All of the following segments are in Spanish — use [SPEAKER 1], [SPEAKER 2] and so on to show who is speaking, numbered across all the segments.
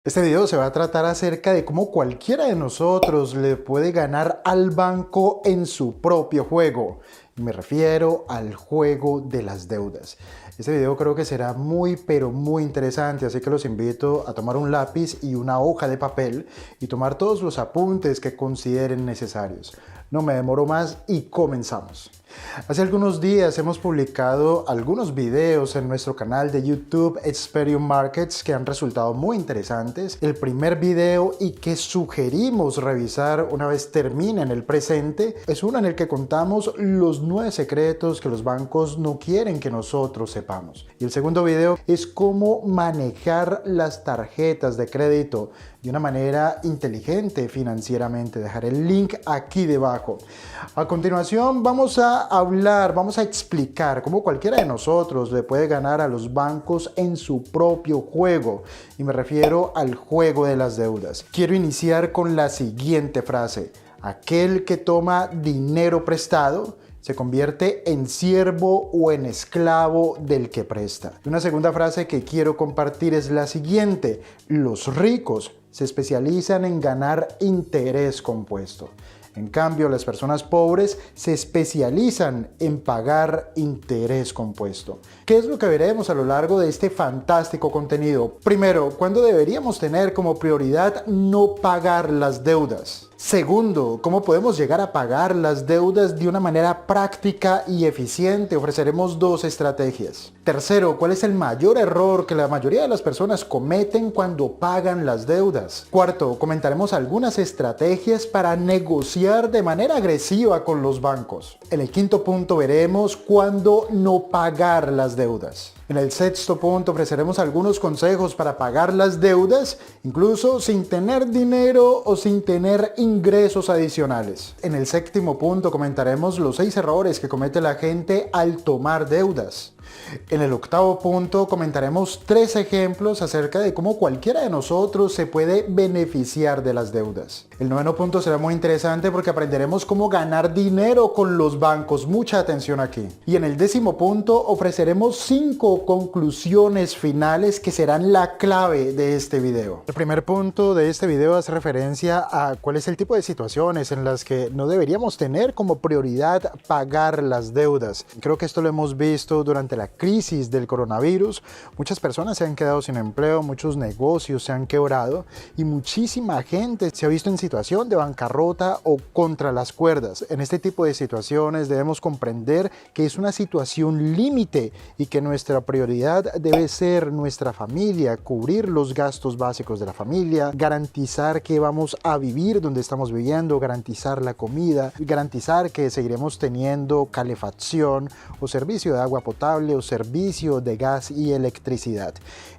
[SPEAKER 1] Este video se va a tratar acerca de cómo cualquiera de nosotros le puede ganar al banco en su propio juego. Y me refiero al juego de las deudas. Este video creo que será muy interesante, así que los invito a tomar un lápiz y una hoja de papel y tomar todos los apuntes que consideren necesarios. No me demoro más y comenzamos. Hace algunos días hemos publicado algunos videos en nuestro canal de YouTube Experium Markets que han resultado muy interesantes. El primer video y que sugerimos revisar una vez termine en el presente es uno en el que contamos los 9 secretos que los bancos no quieren que nosotros sepamos. Y el segundo video es cómo manejar las tarjetas de crédito de una manera inteligente financieramente. Dejaré el link aquí debajo. A continuación vamos a explicar cómo cualquiera de nosotros le puede ganar a los bancos en su propio juego. Y me refiero al juego de las deudas. Quiero iniciar con la siguiente frase: aquel que toma dinero prestado se convierte en siervo o en esclavo del que presta. Y una segunda frase que quiero compartir es la siguiente: los ricos se especializan en ganar interés compuesto. En cambio, las personas pobres se especializan en pagar interés compuesto. ¿Qué es lo que veremos a lo largo de este fantástico contenido? Primero, ¿cuándo deberíamos tener como prioridad no pagar las deudas? Segundo, ¿cómo podemos llegar a pagar las deudas de una manera práctica y eficiente? Ofreceremos 2 estrategias. Tercero, ¿cuál es el mayor error que la mayoría de las personas cometen cuando pagan las deudas? Cuarto, comentaremos algunas estrategias para negociar de manera agresiva con los bancos. En el quinto punto veremos cuándo no pagar las deudas. En el sexto punto ofreceremos algunos consejos para pagar las deudas, incluso sin tener dinero o sin tener ingresos adicionales. En el séptimo punto comentaremos los 6 errores que comete la gente al tomar deudas. En el octavo punto comentaremos 3 ejemplos acerca de cómo cualquiera de nosotros se puede beneficiar de las deudas. El noveno punto será muy interesante porque aprenderemos cómo ganar dinero con los bancos. Mucha atención aquí. Y en el 10º punto ofreceremos 5 conclusiones finales que serán la clave de este video. El primer punto de este video hace referencia a cuál es el tipo de situaciones en las que no deberíamos tener como prioridad pagar las deudas. Creo que esto lo hemos visto durante la crisis del coronavirus. Muchas personas se han quedado sin empleo, muchos negocios se han quebrado y muchísima gente se ha visto en situación de bancarrota o contra las cuerdas. En este tipo de situaciones debemos comprender que es una situación límite y que nuestra prioridad debe ser nuestra familia, cubrir los gastos básicos de la familia, garantizar que vamos a vivir donde estamos viviendo, garantizar la comida, garantizar que seguiremos teniendo calefacción o servicio de agua potable o servicio de gas y electricidad.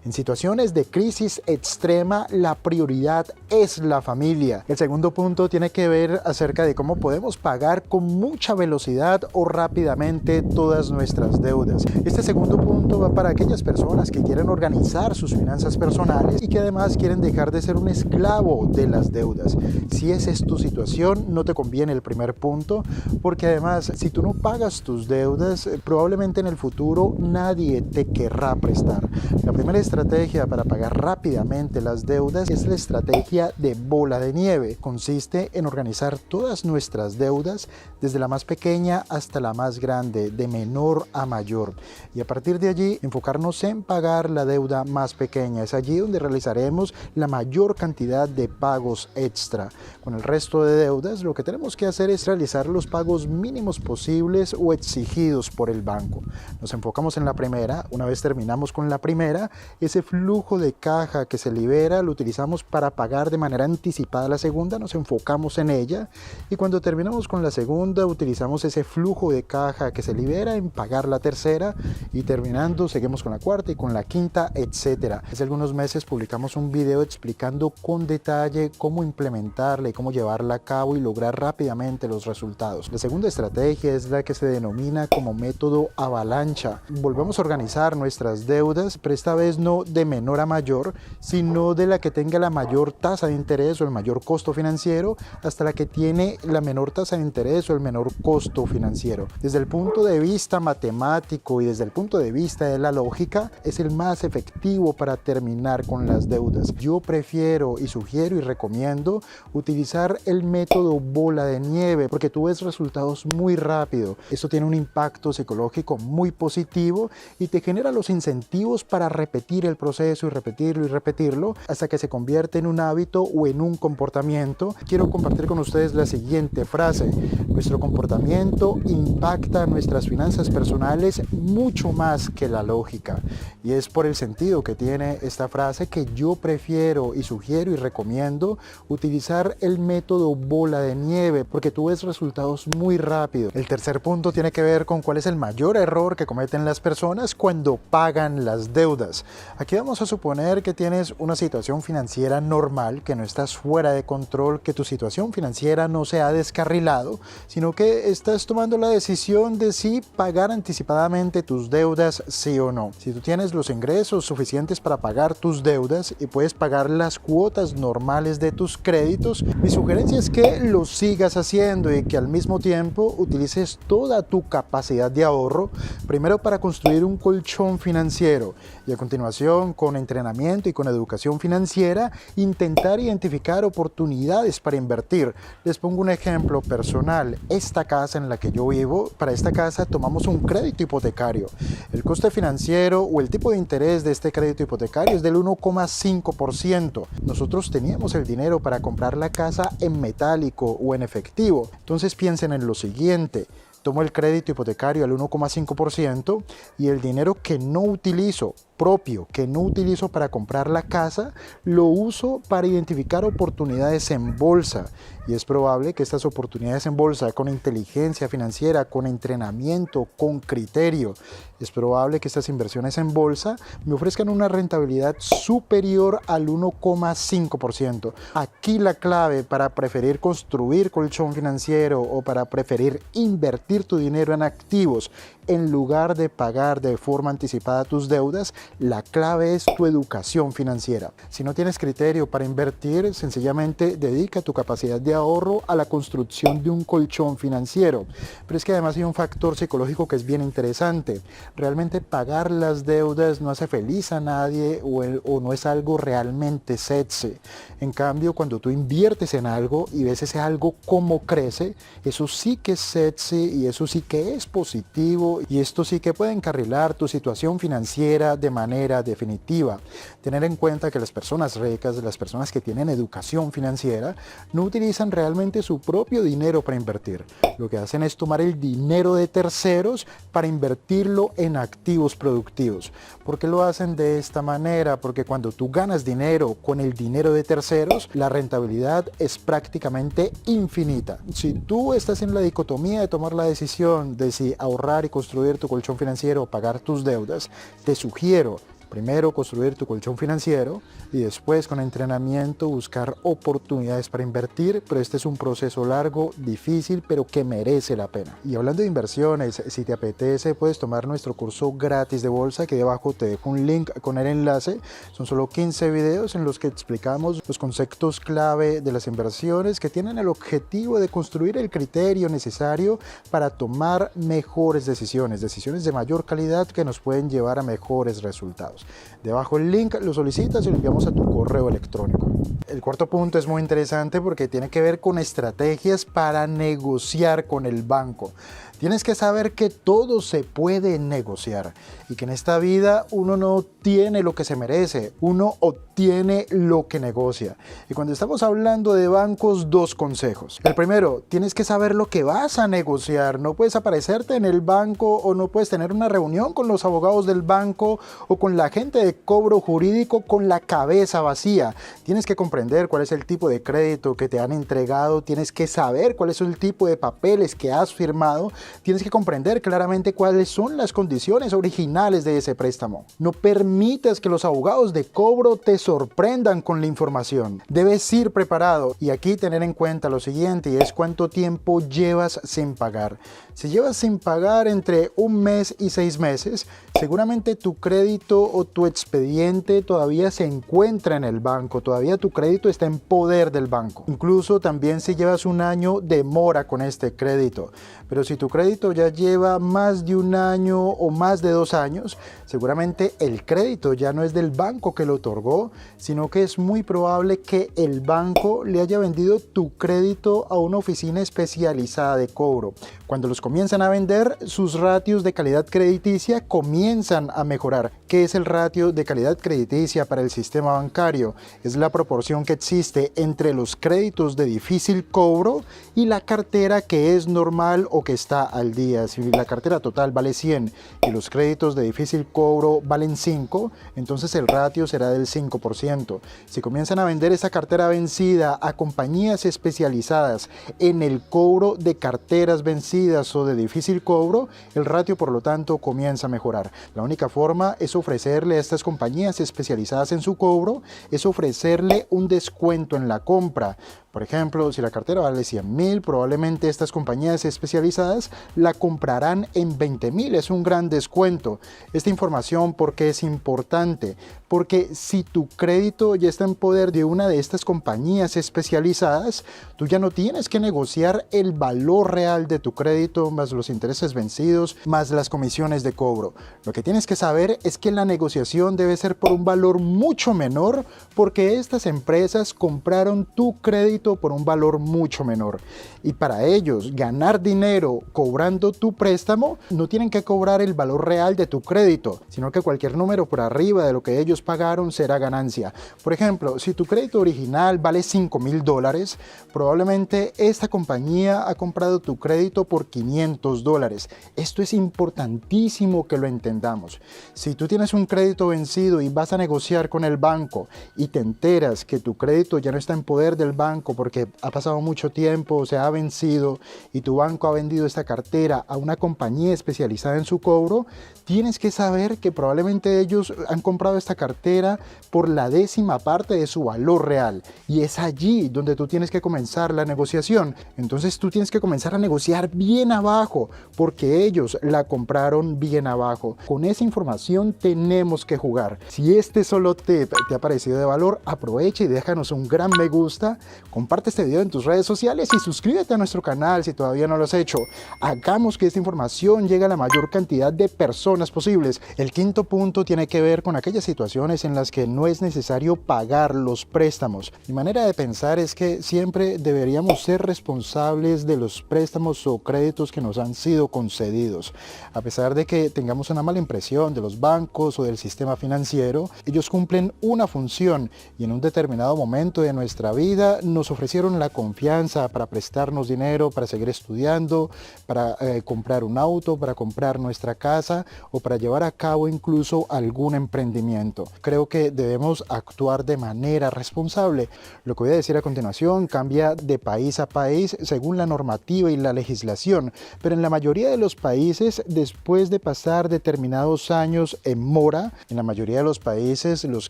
[SPEAKER 1] En situaciones de crisis extrema, la prioridad es la familia. El segundo punto tiene que ver acerca de cómo podemos pagar con mucha velocidad o rápidamente todas nuestras deudas. Este segundo punto va para aquellas personas que quieren organizar sus finanzas personales y que además quieren dejar de ser un esclavo de las deudas. Si esa es tu situación, no te conviene el primer punto, porque además si tú no pagas tus deudas, probablemente en el futuro nadie te querrá prestar. La primera estrategia para pagar rápidamente las deudas es la estrategia de bola de nieve. Consiste en organizar todas nuestras deudas desde la más pequeña hasta la más grande, de menor a mayor. Y a partir de allí enfocarnos en pagar la deuda más pequeña. Es allí donde realizaremos la mayor cantidad de pagos extra. Con el resto de deudas lo que tenemos que hacer es realizar los pagos mínimos posibles o exigidos por el banco. Nos enfocamos en la primera. Una vez terminamos con la primera, ese flujo de caja que se libera lo utilizamos para pagar de manera anticipada la segunda, nos enfocamos en ella, y cuando terminamos con la segunda utilizamos ese flujo de caja que se libera en pagar la tercera, y terminando seguimos con la cuarta y con la quinta, etcétera. Hace algunos meses publicamos un video explicando con detalle cómo implementarla y cómo llevarla a cabo y lograr rápidamente los resultados. La segunda estrategia es la que se denomina como método avalancha. lógica. Volvemos a organizar nuestras deudas, pero esta vez no de menor a mayor, sino de la que tenga la mayor tasa de interés o el mayor costo financiero hasta la que tiene la menor tasa de interés o el menor costo financiero. Desde el punto de vista matemático y desde el punto de vista de la lógica, es el más efectivo para terminar con las deudas. Yo prefiero y sugiero y recomiendo utilizar el método bola de nieve porque tú ves resultados muy rápido. Esto tiene un impacto psicológico muy positivo y te genera los incentivos para repetir el proceso y repetirlo hasta que se convierte en un hábito o en un comportamiento. Quiero compartir con ustedes la siguiente frase: nuestro comportamiento impacta nuestras finanzas personales mucho más que la lógica. Y es por el sentido que tiene esta frase que yo prefiero y sugiero y recomiendo utilizar el método bola de nieve porque tú ves resultados muy rápido. El tercer punto tiene que ver con cuál es el mayor error que cometen las personas cuando pagan las deudas. Aquí vamos a suponer que tienes una situación financiera normal, que no estás fuera de control, que tu situación financiera no se ha descarrilado, sino que estás tomando la decisión de si pagar anticipadamente tus deudas, sí o no. Si tú tienes los ingresos suficientes para pagar tus deudas y puedes pagar las cuotas normales de tus créditos, mi sugerencia es que lo sigas haciendo y que al mismo tiempo utilices toda tu capacidad de ahorro, primero para construir un colchón financiero y a continuación, con entrenamiento y con educación financiera, intentar identificar oportunidades para invertir. Les pongo un ejemplo personal. Esta casa en la que yo vivo, para esta casa tomamos un crédito hipotecario. El coste financiero o el tipo de interés de este crédito hipotecario es del 1,5%. Nosotros teníamos el dinero para comprar la casa en metálico o en efectivo. Entonces piensen en lo siguiente: tomo el crédito hipotecario al 1,5% y el dinero que no utilizo, propio, que no utilizo para comprar la casa, lo uso para identificar oportunidades en bolsa. Y es probable que estas oportunidades en bolsa, con inteligencia financiera, con entrenamiento, con criterio, es probable que estas inversiones en bolsa me ofrezcan una rentabilidad superior al 1,5%. Aquí la clave para preferir construir colchón financiero o para preferir invertir tu dinero en activos en lugar de pagar de forma anticipada tus deudas, la clave es tu educación financiera. Si no tienes criterio para invertir, sencillamente dedica tu capacidad de ahorro a la construcción de un colchón financiero. Pero es que además hay un factor psicológico que es bien interesante. Realmente pagar las deudas no hace feliz a nadie o no es algo realmente sexy. En cambio, cuando tú inviertes en algo y ves ese algo cómo crece, eso sí que es sexy y eso sí que es positivo y esto sí que puede encarrilar tu situación financiera de manera definitiva. Tener en cuenta que las personas ricas, las personas que tienen educación financiera, no utilizan realmente su propio dinero para invertir. Lo que hacen es tomar el dinero de terceros para invertirlo en activos productivos. ¿Por qué lo hacen de esta manera? Porque cuando tú ganas dinero con el dinero de terceros, la rentabilidad es prácticamente infinita. Si tú estás en la dicotomía de tomar la decisión de si ahorrar y construir tu colchón financiero o pagar tus deudas, te sugiero primero construir tu colchón financiero y después con entrenamiento buscar oportunidades para invertir, pero este es un proceso largo, difícil, pero que merece la pena. Y hablando de inversiones, si te apetece puedes tomar nuestro curso gratis de bolsa, que debajo te dejo un link con el enlace. Son solo 15 videos en los que explicamos los conceptos clave de las inversiones que tienen el objetivo de construir el criterio necesario para tomar mejores decisiones de mayor calidad que nos pueden llevar a mejores resultados. Debajo el link, lo solicitas y lo enviamos a tu correo electrónico. El cuarto punto es muy interesante porque tiene que ver con estrategias para negociar con el banco. Tienes que saber que todo se puede negociar y que en esta vida uno no tiene lo que se merece, uno obtiene lo que negocia. Y cuando estamos hablando de bancos, dos consejos. El primero, tienes que saber lo que vas a negociar. No puedes aparecerte en el banco o no puedes tener una reunión con los abogados del banco o con la gente de cobro jurídico con la cabeza vacía. Tienes que comprender cuál es el tipo de crédito que te han entregado, tienes que saber cuál es el tipo de papeles que has firmado tienes que comprender claramente cuáles son las condiciones originales de ese préstamo. No permitas que los abogados de cobro te sorprendan con la información. Debes ir preparado y aquí tener en cuenta lo siguiente, y es cuánto tiempo llevas sin pagar. Si llevas sin pagar entre un mes y 6 meses, seguramente tu crédito o tu expediente todavía se encuentra en el banco, todavía tu crédito está en poder del banco. Incluso también si llevas un año de mora con este crédito. Pero si tu crédito ya lleva más de un año o más de 2 años, seguramente el crédito ya no es del banco que lo otorgó, sino que es muy probable que el banco le haya vendido tu crédito a una oficina especializada de cobro. Cuando los comienzan a vender, sus ratios de calidad crediticia comienzan a mejorar. ¿Qué es el ratio de calidad crediticia para el sistema bancario? Es la proporción que existe entre los créditos de difícil cobro y la cartera que es normal o que está al día. Si la cartera total vale 100 y los créditos de difícil cobro valen 5, entonces el ratio será del 5%. Si comienzan a vender esa cartera vencida a compañías especializadas en el cobro de carteras vencidas o de difícil cobro, el ratio por lo tanto comienza a mejorar. La única forma es ofrecerle a estas compañías especializadas en su cobro, es ofrecerle un descuento en la compra. Por ejemplo, si la cartera vale 100,000, probablemente estas compañías especializadas la comprarán en 20,000. Es un gran descuento. Esta información, ¿por qué es importante? Porque si tu crédito ya está en poder de una de estas compañías especializadas, tú ya no tienes que negociar el valor real de tu crédito, más los intereses vencidos, más las comisiones de cobro. Lo que tienes que saber es que la negociación debe ser por un valor mucho menor, porque estas empresas compraron tu crédito por un valor mucho menor. Y para ellos ganar dinero cobrando tu préstamo, no tienen que cobrar el valor real de tu crédito, sino que cualquier número por arriba de lo que ellos pagaron será ganancia. Por ejemplo, si tu crédito original vale $5,000, probablemente esta compañía ha comprado tu crédito por $500. Esto es importantísimo que lo entendamos. Si tú tienes un crédito vencido y vas a negociar con el banco y te enteras que tu crédito ya no está en poder del banco porque ha pasado mucho tiempo, se ha vencido y tu banco ha vendido esta cartera a una compañía especializada en su cobro, tienes que saber que probablemente ellos han comprado esta cartera por la 10ª parte de su valor real, y es allí donde tú tienes que comenzar la negociación. Entonces tú tienes que comenzar a negociar bien abajo porque ellos la compraron bien abajo. Con esa información tenemos que jugar. Si este solo tip te ha parecido de valor, aprovecha y déjanos un gran me gusta, comparte este video en tus redes sociales y suscríbete a nuestro canal si todavía no lo has hecho. Hagamos que esta información llegue a la mayor cantidad de personas posibles. El quinto punto tiene que ver con aquellas situaciones en las que no es necesario pagar los préstamos. Mi manera de pensar es que siempre deberíamos ser responsables de los préstamos o créditos que nos han sido concedidos. A pesar de que tengamos una mala impresión de los bancos o del sistema financiero, ellos cumplen una función y en un determinado momento de nuestra vida nos ofrecieron la confianza para prestarnos dinero, para seguir estudiando, para comprar un auto, para comprar nuestra casa o para llevar a cabo incluso algún emprendimiento. Creo que debemos actuar de manera responsable. Lo que voy a decir a continuación cambia de país a país según la normativa y la legislación, pero en la mayoría de los países, después de pasar determinados años en mora, en la mayoría de los países los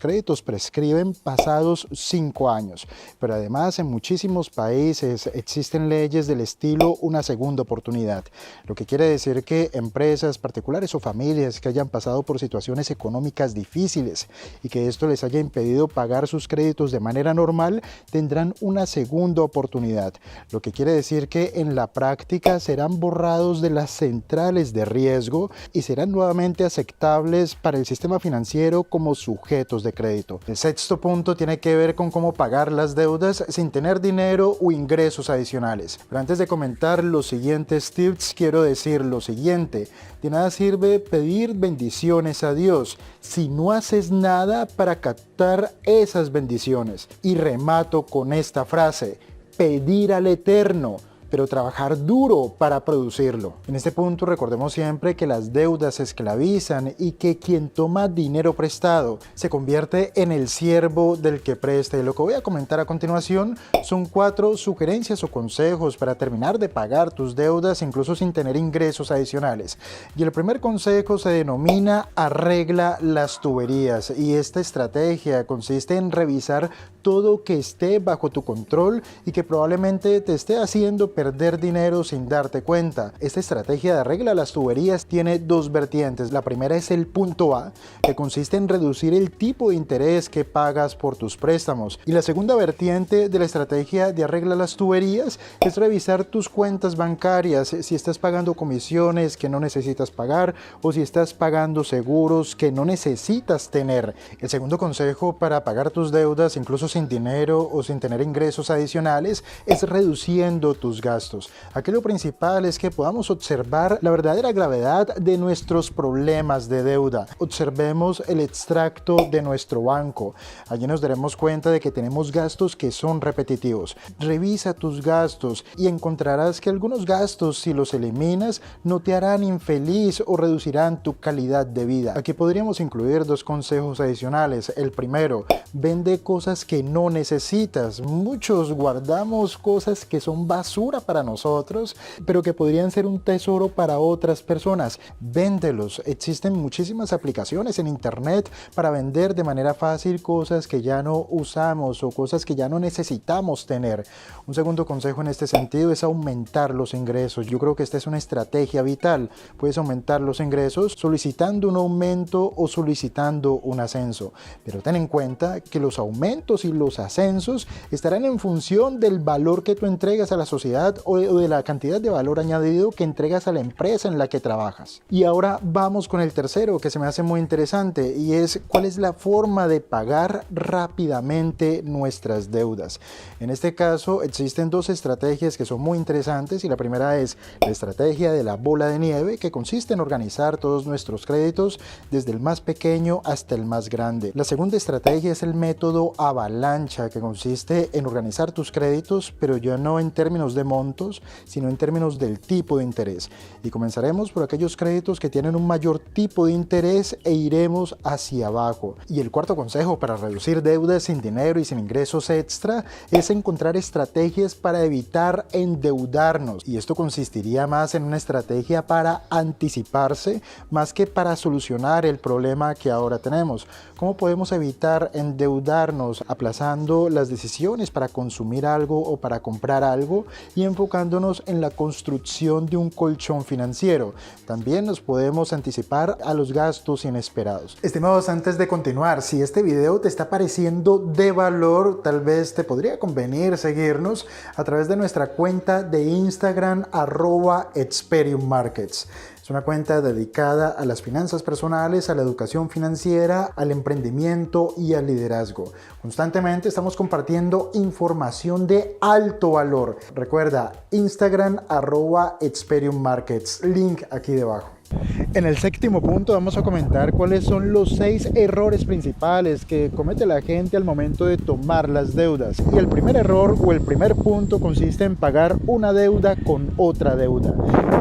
[SPEAKER 1] créditos prescriben pasados 5 años, pero además en muchísimos países existen leyes del estilo una segunda oportunidad, lo que quiere decir que empresas particulares o familias que hayan pasado por situaciones económicas difíciles y que esto les haya impedido pagar sus créditos de manera normal, tendrán una segunda oportunidad, lo que quiere decir que en la práctica serán borrados de las centrales de riesgo y serán nuevamente aceptables para el sistema financiero como sujetos de crédito. El sexto punto tiene que ver con cómo pagar las deudas sin tener dinero o ingresos adicionales. Pero antes de comentar los siguientes tips, quiero decir lo siguiente: de nada sirve pedir bendiciones a Dios si no haces nada para captar esas bendiciones. Y remato con esta frase: pedir al Eterno pero trabajar duro para producirlo. En este punto recordemos siempre que las deudas esclavizan y que quien toma dinero prestado se convierte en el siervo del que presta. Y lo que voy a comentar a continuación son 4 sugerencias o consejos para terminar de pagar tus deudas incluso sin tener ingresos adicionales. Y el primer consejo se denomina arregla las tuberías, y esta estrategia consiste en revisar todo que esté bajo tu control y que probablemente te esté haciendo perder dinero sin darte cuenta. Esta estrategia de arregla las tuberías tiene 2 vertientes. La primera es el punto A, que consiste en reducir el tipo de interés que pagas por tus préstamos. Y la segunda vertiente de la estrategia de arregla las tuberías es revisar tus cuentas bancarias, si estás pagando comisiones que no necesitas pagar o si estás pagando seguros que no necesitas tener. El segundo consejo para pagar tus deudas, incluso sin dinero o sin tener ingresos adicionales, es reduciendo tus gastos. Aquí lo principal es que podamos observar la verdadera gravedad de nuestros problemas de deuda. Observemos el extracto de nuestro banco. Allí nos daremos cuenta de que tenemos gastos que son repetitivos. Revisa tus gastos y encontrarás que algunos gastos, si los eliminas, no te harán infeliz o reducirán tu calidad de vida. Aquí podríamos incluir 2 consejos adicionales. El primero, vende cosas que no necesitas. Muchos guardamos cosas que son basura para nosotros, pero que podrían ser un tesoro para otras personas. Véndelos. Existen muchísimas aplicaciones en internet para vender de manera fácil cosas que ya no usamos o cosas que ya no necesitamos tener. Un segundo consejo en este sentido es aumentar los ingresos. Yo creo que esta es una estrategia vital. Puedes aumentar los ingresos solicitando un aumento o solicitando un ascenso, pero ten en cuenta que los aumentos y los ascensos estarán en función del valor que tú entregas a la sociedad o de la cantidad de valor añadido que entregas a la empresa en la que trabajas. Y ahora vamos con el tercero, que se me hace muy interesante, y es cuál es la forma de pagar rápidamente nuestras deudas. En este caso existen 2 estrategias que son muy interesantes, y la primera es la estrategia de la bola de nieve, que consiste en organizar todos nuestros créditos desde el más pequeño hasta el más grande. La segunda estrategia es el método avalancha, que consiste en organizar tus créditos, pero ya no en términos de montos, sino en términos del tipo de interés. Y comenzaremos por aquellos créditos que tienen un mayor tipo de interés e iremos hacia abajo. Y el cuarto consejo para reducir deudas sin dinero y sin ingresos extra es encontrar estrategias para evitar endeudarnos. Y esto consistiría más en una estrategia para anticiparse más que para solucionar el problema que ahora tenemos. ¿Cómo podemos evitar endeudarnos? Aplazando las decisiones para consumir algo o para comprar algo y enfocándonos en la construcción de un colchón financiero. También nos podemos anticipar a los gastos inesperados. Estimados, antes de continuar, si este video te está pareciendo de valor, tal vez te podría convenir seguirnos a través de nuestra cuenta de Instagram @experiummarkets. Es una cuenta dedicada a las finanzas personales, a la educación financiera, al emprendimiento y al liderazgo. Constantemente estamos compartiendo información de alto valor. Recuerda, Instagram @experiummarkets, link aquí debajo. En el séptimo punto vamos a comentar cuáles son los 6 errores principales que comete la gente al momento de tomar las deudas. Y el primer error o el primer punto consiste en pagar una deuda con otra deuda.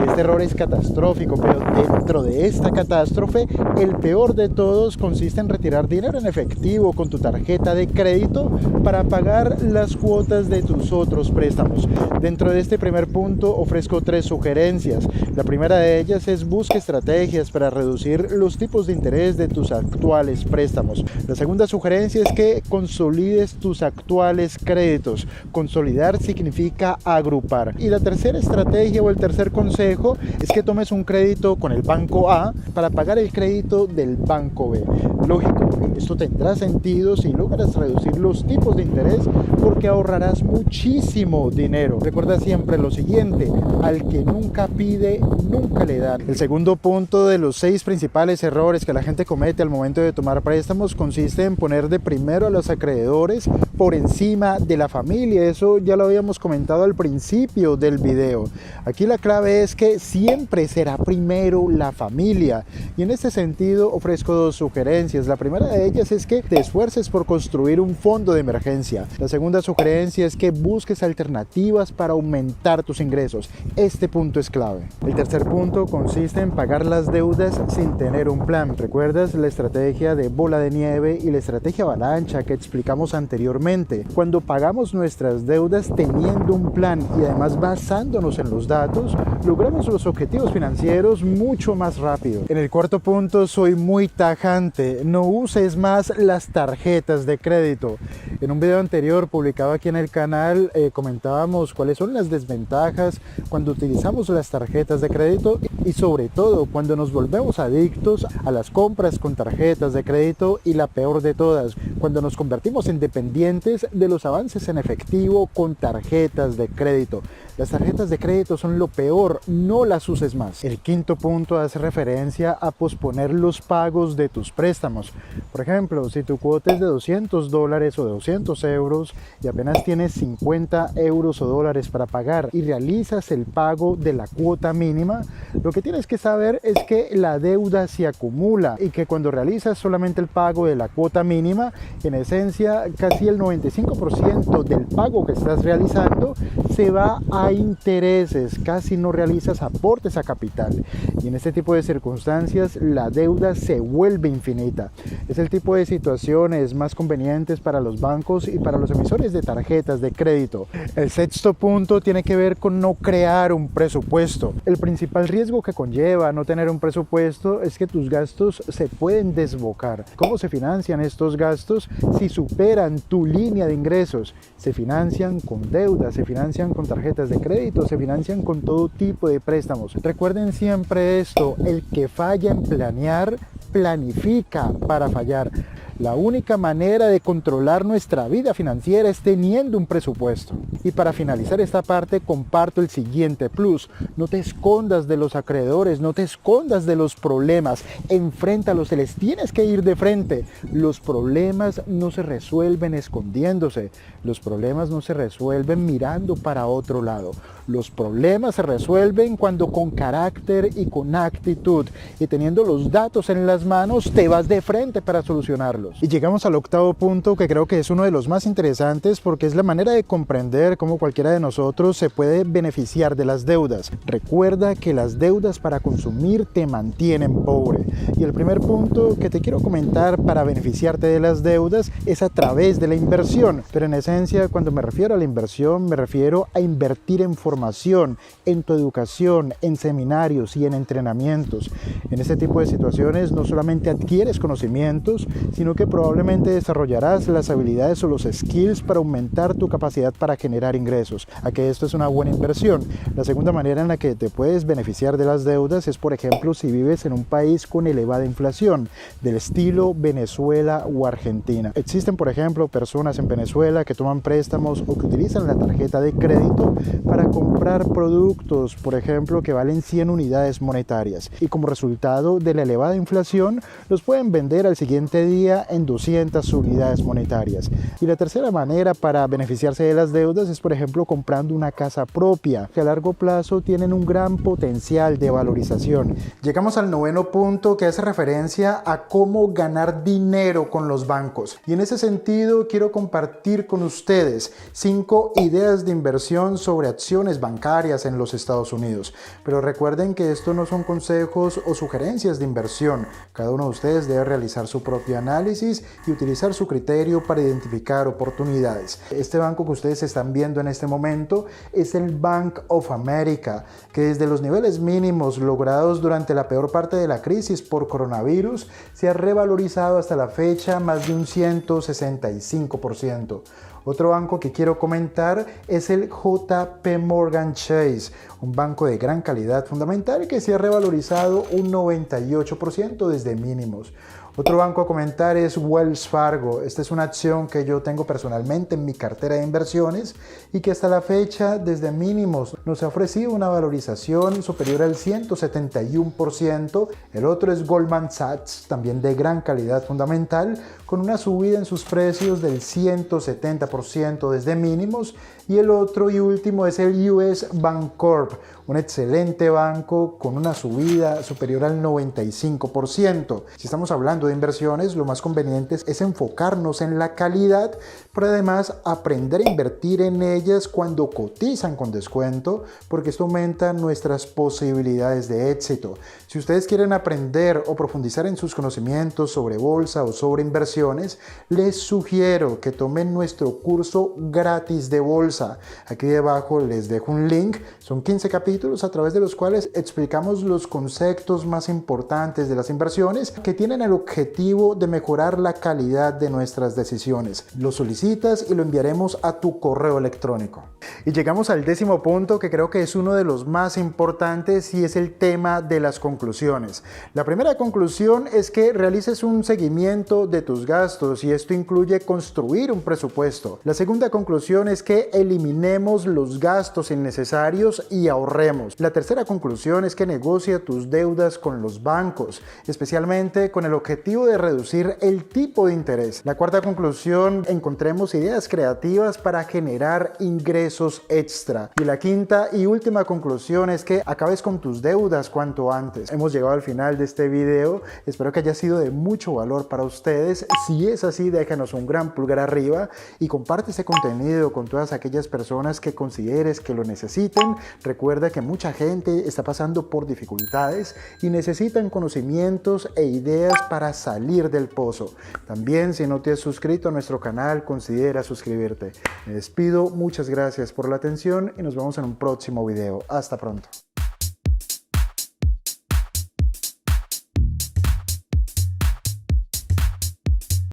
[SPEAKER 1] Este error es catastrófico, pero dentro de esta catástrofe, el peor de todos consiste en retirar dinero en efectivo con tu tarjeta de crédito para pagar las cuotas de tus otros préstamos. Dentro de este primer punto ofrezco 3 sugerencias. La primera de ellas es busca estrategias para reducir los tipos de interés de tus actuales préstamos. La segunda sugerencia es que consolides tus actuales créditos. Consolidar significa agrupar. Y la tercera estrategia o el tercer consejo es que tomes un crédito con el banco A para pagar el crédito del banco B. Lógico, esto tendrá sentido si logras reducir los tipos de interés porque ahorrarás muchísimo dinero. Recuerda siempre lo siguiente: al que nunca pide, nunca le dan. El segundo punto punto de los 6 principales errores que la gente comete al momento de tomar préstamos consiste en poner de primero a los acreedores por encima de la familia. Eso ya lo habíamos comentado al principio del video. Aquí la clave es que siempre será primero la familia. Y en este sentido ofrezco 2 sugerencias. La primera de ellas es que te esfuerces por construir un fondo de emergencia. La segunda sugerencia es que busques alternativas para aumentar tus ingresos. Este punto es clave. El tercer punto consiste en pagar las deudas sin tener un plan. ¿Recuerdas la estrategia de bola de nieve y la estrategia avalancha que explicamos anteriormente? Cuando pagamos nuestras deudas teniendo un plan y además basándonos en los datos, logramos los objetivos financieros mucho más rápido. En el cuarto punto soy muy tajante. No uses más las tarjetas de crédito. En un video anterior publicado aquí en el canal comentábamos cuáles son las desventajas cuando utilizamos las tarjetas de crédito y sobre todo cuando nos volvemos adictos a las compras con tarjetas de crédito y la peor de todas, cuando nos convertimos en dependientes de los avances en efectivo con tarjetas de crédito. Las tarjetas de crédito son lo peor, no las uses más. El quinto punto hace referencia a posponer los pagos de tus préstamos. Por ejemplo, si tu cuota es de $200 o de 200 euros y apenas tienes 50 euros o dólares para pagar y realizas el pago de la cuota mínima, lo que tienes que saber es que la deuda se acumula y que cuando realizas solamente el pago de la cuota mínima, en esencia casi el 95% del pago que estás realizando se va a intereses, casi no realizas aportes a capital y en este tipo de circunstancias la deuda se vuelve infinita. Es el tipo de situaciones más convenientes para los bancos y para los emisores de tarjetas de crédito. El sexto punto tiene que ver con no crear un presupuesto. El principal riesgo que conlleva no tener un presupuesto es que tus gastos se pueden desbocar. ¿Cómo se financian estos gastos? Si superan tu línea de ingresos, se financian con deuda, se financian con tarjetas de crédito, se financian con todo tipo de préstamos. Recuerden siempre esto: el que falla en planear, planifica para fallar. La única manera de controlar nuestra vida financiera es teniendo un presupuesto. Y para finalizar esta parte comparto el siguiente plus: no te escondas de los acreedores, no te escondas de los problemas, enfréntalos, se les tienes que ir de frente. Los problemas no se resuelven escondiéndose, los problemas no se resuelven mirando para otro lado. Los problemas se resuelven cuando con carácter y con actitud y teniendo los datos en las manos te vas de frente para solucionarlos. Y llegamos al octavo punto, que creo que es uno de los más interesantes porque es la manera de comprender cómo cualquiera de nosotros se puede beneficiar de las deudas. Recuerda que las deudas para consumir te mantienen pobre. Y el primer punto que te quiero comentar para beneficiarte de las deudas es a través de la inversión. Pero en esencia, cuando me refiero a la inversión, me refiero a invertir en formación, en tu educación, en seminarios y en entrenamientos. En este tipo de situaciones no solamente adquieres conocimientos, sino que probablemente desarrollarás las habilidades o los skills para aumentar tu capacidad para generar ingresos. ¿A que esto es una buena inversión? La segunda manera en la que te puedes beneficiar de las deudas es, por ejemplo, si vives en un país con elevada inflación, del estilo Venezuela o Argentina. Existen, por ejemplo, personas en Venezuela que toman préstamos o que utilizan la tarjeta de crédito para comprar productos, por ejemplo, que valen 100 unidades monetarias y como resultado de la elevada inflación los pueden vender al siguiente día en 200 unidades monetarias. Y la tercera manera para beneficiarse de las deudas es, por ejemplo, comprando una casa propia, que a largo plazo tienen un gran potencial de valorización. Llegamos al noveno punto, que hace referencia a cómo ganar dinero con los bancos. Y en ese sentido quiero compartir con ustedes 5 ideas de inversión sobre acciones bancarias en los Estados Unidos. Pero recuerden que esto no son consejos o sugerencias de inversión. Cada uno de ustedes debe realizar su propio análisis y utilizar su criterio para identificar oportunidades. Este banco que ustedes están viendo en este momento es el Bank of America, que desde los niveles mínimos logrados durante la peor parte de la crisis por coronavirus se ha revalorizado hasta la fecha más de un 165%. Otro banco que quiero comentar es el JP Morgan Chase, un banco de gran calidad fundamental que se ha revalorizado un 98% desde mínimos. Otro banco a comentar es Wells Fargo. Esta es una acción que yo tengo personalmente en mi cartera de inversiones y que hasta la fecha, desde mínimos, nos ha ofrecido una valorización superior al 171%. El otro es Goldman Sachs, también de gran calidad fundamental, con una subida en sus precios del 170% desde mínimos. Y el otro y último es el US Bancorp, un excelente banco con una subida superior al 95%. Si estamos hablando de inversiones, lo más conveniente es enfocarnos en la calidad, pero además aprender a invertir en ellas cuando cotizan con descuento, porque esto aumenta nuestras posibilidades de éxito. Si ustedes quieren aprender o profundizar en sus conocimientos sobre bolsa o sobre inversiones, les sugiero que tomen nuestro curso gratis de bolsa. Aquí debajo les dejo un link. Son 15 capítulos a través de los cuales explicamos los conceptos más importantes de las inversiones que tienen el objetivo de mejorar la calidad de nuestras decisiones. Lo solicitas y lo enviaremos a tu correo electrónico. Y llegamos al 10º punto, que creo que es uno de los más importantes, y es el tema de las conclusiones. La primera conclusión es que realices un seguimiento de tus gastos, y esto incluye construir un presupuesto. La segunda conclusión es que eliminemos los gastos innecesarios y ahorremos. La tercera conclusión es que negocia tus deudas con los bancos, especialmente con el objetivo de reducir el tipo de interés. La cuarta conclusión, encontremos ideas creativas para generar ingresos extra. Y la quinta y última conclusión es que acabes con tus deudas cuanto antes. Hemos llegado al final de este video. Espero que haya sido de mucho valor para ustedes. Si es así, déjanos un gran pulgar arriba y comparte este contenido con todas aquellas personas que consideres que lo necesiten. Recuerda que mucha gente está pasando por dificultades y necesitan conocimientos e ideas para salir del pozo. También, si no te has suscrito a nuestro canal, considera suscribirte. Me despido, muchas gracias por la atención y nos vemos en un próximo video. Hasta pronto.